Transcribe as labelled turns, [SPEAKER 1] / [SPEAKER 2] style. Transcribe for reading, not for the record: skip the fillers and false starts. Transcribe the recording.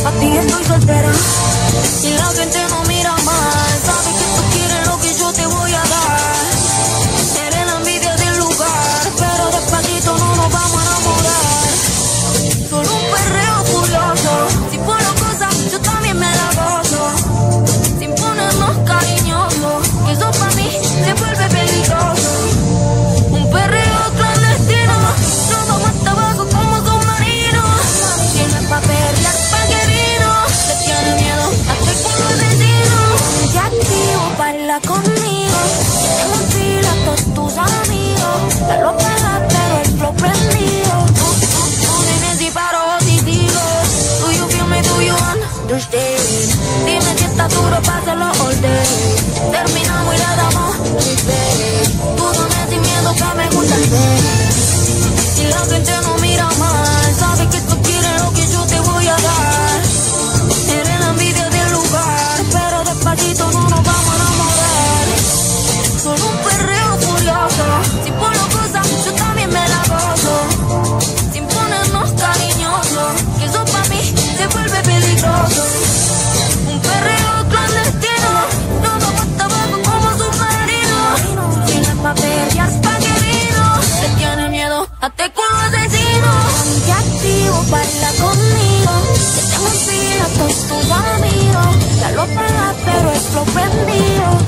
[SPEAKER 1] pa' ti estoy soltera. Y la gente no mira mal, sabe que tú quieres lo que yo te voy a dar. Eres la envidia del lugar, pero despacito no nos vamos a enamorar. Solo un perreo furioso, si por cosas yo también me la gozo. Sin ponernos cariñosos, que eso pa' mí se vuelve peligroso. Un perreo clandestino, nos vamos hasta abajo como submarinos. Si no es pa' perrear, pa' que vino. Le tiene miedo hasta el culo vecino. Ya activo, baila conmigo. Tengo en fila a todos tus amigos. Ya lo pegas, pero el flow prendido. Tú vienes y paro y digo. Do you feel me, do you understand? Dime si está duro, pásalo all day. Terminamos y le damos replay. Tú dame sin miedo que me gusta el ver. Y la gente no mira mal, sabe que tú quieres lo que yo te voy a dar. Eres la envidia del lugar, pero despacito no nos vamos a enamorar. Solo un perreo furioso, si por lo cosa yo también me la gozo. Sin ponernos cariñosos, que eso pa' mí se vuelve peligroso. Un perreo clandestino, nos vamos hasta abajo como submarinos. Si no es pa' pelear, pa' que vino. Te tiene miedo hasta el culo asesino. Ya activo, baila conmigo. Que tengo en fila a todos tus amigos. Ya lo pegas, pero es lo prendido.